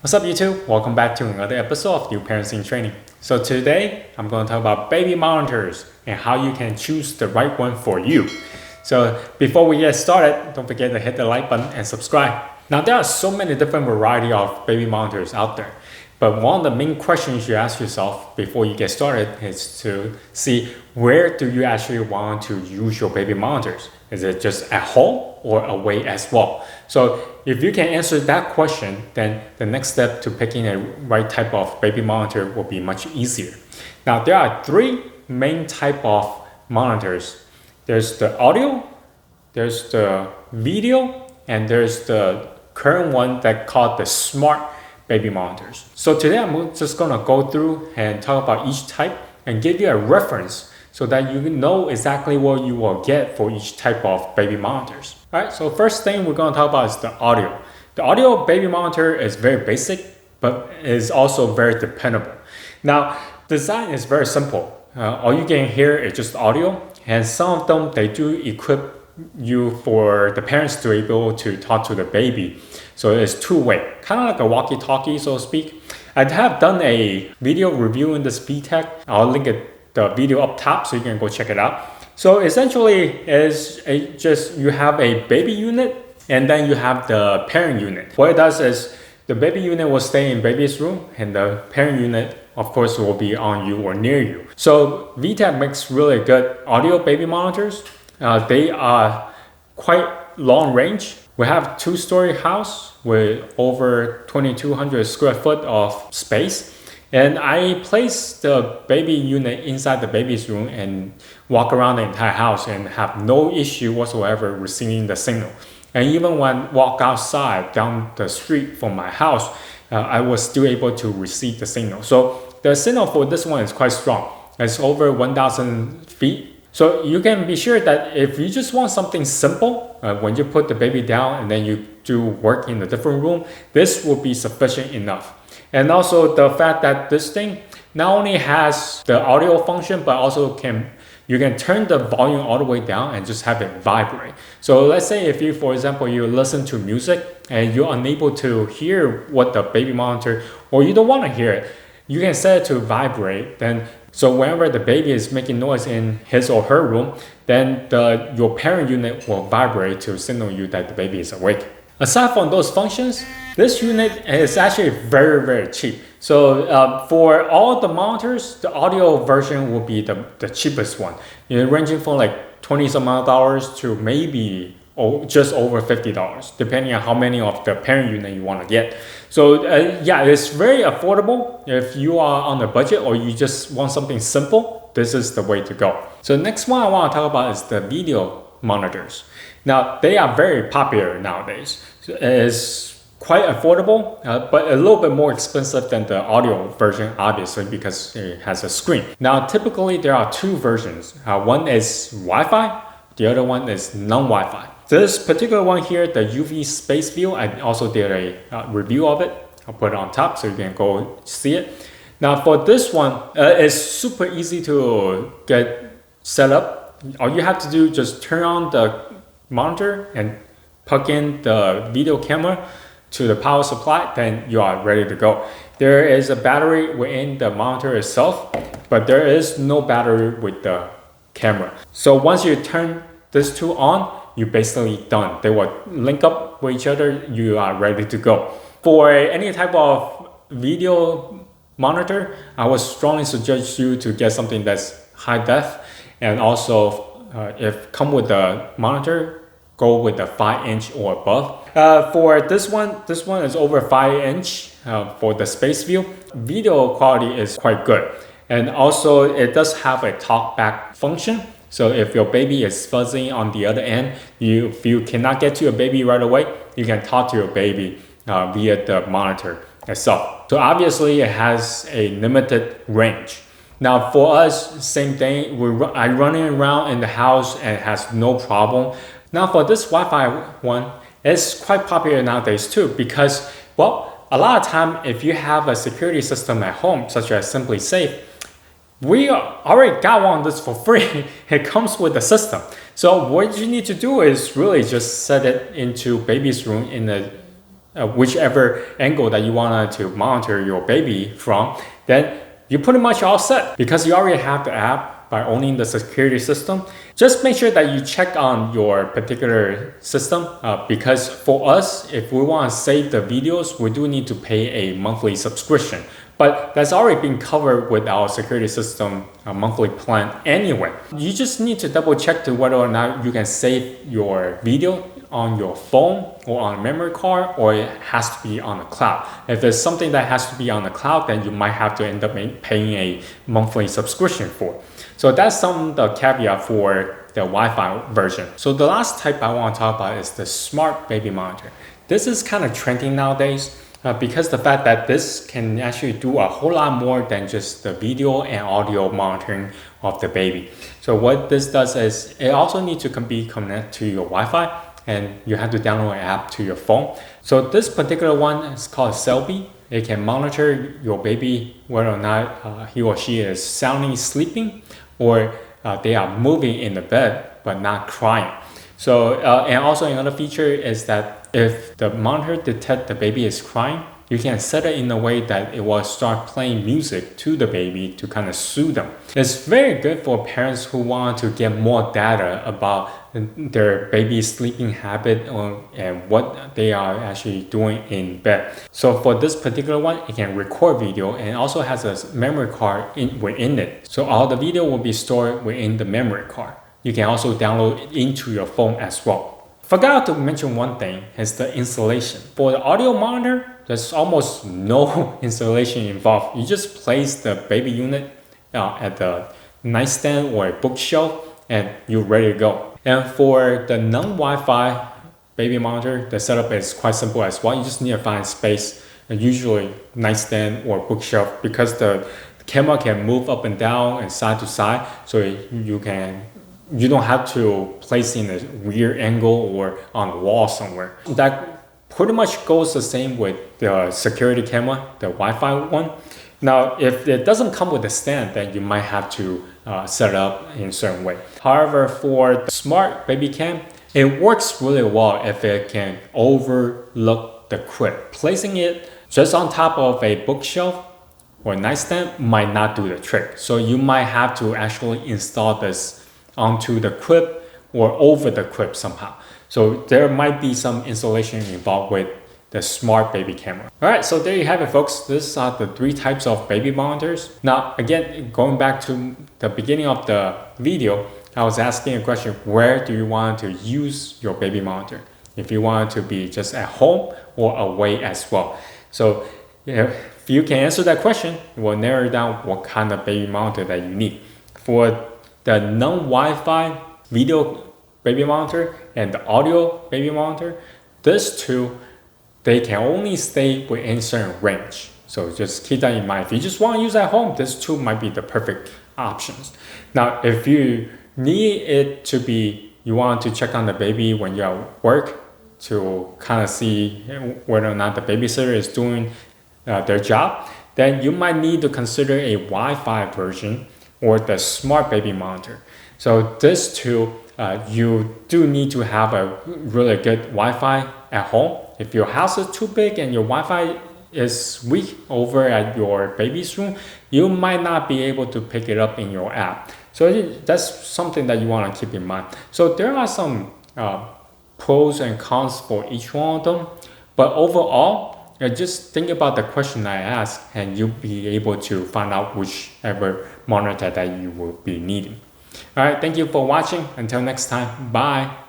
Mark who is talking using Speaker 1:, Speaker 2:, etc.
Speaker 1: What's up YouTube? Welcome back to another episode of New Parenting Training. So today I'm going to talk about baby monitors and how you can choose the right one for you. So before we get started, don't forget to hit the like button and subscribe. Now there are so many different variety of baby monitors out there, but one of the main questions you ask yourself before you get started is to see where do you actually want to use your baby monitors. Is it just at home or away as well? So if you can answer that question, then the next step to picking a right type of baby monitor will be much easier. Now there are three main type of monitors. There's the audio, there's the video, and there's the current one that called the smart baby monitors. So today I'm just gonna go through and talk about each type and give you a reference so that you know exactly what you will get for each type of baby monitors. Alright, so first thing we're going to talk about is the audio. The audio baby monitor is very basic, but is also very dependable. Now, design is very simple. All you can hear is just audio, and some of them, they do equip you for the parents to be able to talk to the baby. So it's two-way, kind of like a walkie-talkie, so to speak. I have done a video review in this VTech. I'll link the video up top so you can go check it out. So essentially is just you have a baby unit and then you have the parent unit. What it does is the baby unit will stay in baby's room and the parent unit of course will be on you or near you. So VTech makes really good audio baby monitors. They are quite long range. We have two-story house with over 2,200 square foot of space. And I place the baby unit inside the baby's room and walk around the entire house and have no issue whatsoever receiving the signal. And even when walk outside down the street from my house, I was still able to receive the signal. So the signal for this one is quite strong. It's over 1,000 feet. So you can be sure that if you just want something simple, when you put the baby down and then you do work in a different room, this will be sufficient enough. And also the fact that this thing not only has the audio function, but also you can turn the volume all the way down and just have it vibrate. So let's say if you, for example, you listen to music and you're unable to hear what the baby monitor, or you don't want to hear it, you can set it to vibrate. Then, so whenever the baby is making noise in his or her room, then your parent unit will vibrate to signal you that the baby is awake. Aside from those functions, this unit is actually very, very cheap. So for all the monitors, the audio version will be the cheapest one. Ranging from like 20 some odd dollars to maybe just over $50, depending on how many of the parent unit you want to get. So yeah, it's very affordable. If you are on a budget or you just want something simple, this is the way to go. So next one I want to talk about is the video monitors. Now, they are very popular nowadays. It's quite affordable, but a little bit more expensive than the audio version, obviously, because it has a screen. Now, typically, there are two versions. One is Wi-Fi, the other one is non-Wi-Fi. This particular one here, the UV space view, I also did a review of it. I'll put it on top so you can go see it. Now, for this one, it's super easy to get set up. All you have to do is just turn on the monitor and plug in the video camera to the power supply, then you are ready to go. There is a battery within the monitor itself, but there is no battery with the camera. So once you turn this two on, you're basically done. They will link up with each other, you are ready to go. For any type of video monitor, I would strongly suggest you to get something that's high def, and also if come with the monitor, go with the 5-inch or above. For this one is over 5-inch for the space view. Video quality is quite good. And also it does have a talk back function. So if your baby is fuzzy on the other end, if you cannot get to your baby right away, you can talk to your baby via the monitor itself. So obviously it has a limited range. Now for us, same thing, I'm running around in the house and it has no problem. Now for this Wi-Fi one, it's quite popular nowadays too because, well, a lot of time if you have a security system at home, such as Simply Safe, we already got one of this for free. It comes with the system. So what you need to do is really just set it into baby's room in a whichever angle that you want to monitor your baby from, then you're pretty much all set. Because you already have the app by owning the security system, just make sure that you check on your particular system, because for us, if we want to save the videos, we do need to pay a monthly subscription. But that's already been covered with our security system monthly plan anyway. You just need to double check to whether or not you can save your video on your phone or on a memory card, or it has to be on the cloud. If there's something that has to be on the cloud, then you might have to end up paying a monthly subscription for. So that's some of the caveat for the Wi-Fi version. So the last type I want to talk about is the smart baby monitor. This is kind of trending nowadays. Because the fact that this can actually do a whole lot more than just the video and audio monitoring of the baby. So what this does is it also needs to be connected to your Wi-Fi, and you have to download an app to your phone. So this particular one is called Selfie. It can monitor your baby whether or not he or she is soundly sleeping, or they are moving in the bed but not crying. So and also another feature is that if the monitor detects the baby is crying, you can set it in a way that it will start playing music to the baby to kind of soothe them. It's very good for parents who want to get more data about their baby's sleeping habit and what they are actually doing in bed. So for this particular one, it can record video and also has a memory card within it. So all the video will be stored within the memory card. You can also download it into your phone as well. Forgot to mention one thing, is the installation. For the audio monitor, there's almost no installation involved. You just place the baby unit at the nightstand or a bookshelf and you're ready to go. And for the non-Wi-Fi baby monitor, the setup is quite simple as well. You just need to find space, usually nightstand or bookshelf, because the camera can move up and down and side to side, so you don't have to place in a weird angle or on a wall somewhere. That pretty much goes the same with the security camera, the Wi-Fi one. Now, if it doesn't come with a stand, then you might have to set it up in a certain way. However, for the smart baby cam, it works really well if it can overlook the crib. Placing it just on top of a bookshelf or nightstand might not do the trick. So you might have to actually install this onto the crib or over the crib somehow. So there might be some installation involved with the smart baby camera. All right, so there you have it, folks. These are the 3 types of baby monitors. Now, again, going back to the beginning of the video, I was asking a question: where do you want to use your baby monitor? If you want it to be just at home or away as well. So if you can answer that question, it will narrow down what kind of baby monitor that you need. For the non-Wi-Fi video baby monitor and the audio baby monitor, these two, they can only stay within certain range. So just keep that in mind. If you just want to use at home, these two might be the perfect options. Now, if you need it to be, you want to check on the baby when you're at work to kind of see whether or not the babysitter is doing their job, then you might need to consider a Wi-Fi version or the smart baby monitor. So this two, you do need to have a really good Wi-Fi at home. If your house is too big and your Wi-Fi is weak over at your baby's room, you might not be able to pick it up in your app. So that's something that you want to keep in mind. So there are some pros and cons for each one of them, but overall, just think about the question I asked and you'll be able to find out whichever monitor that you will be needing. All right, thank you for watching. Until next time, bye.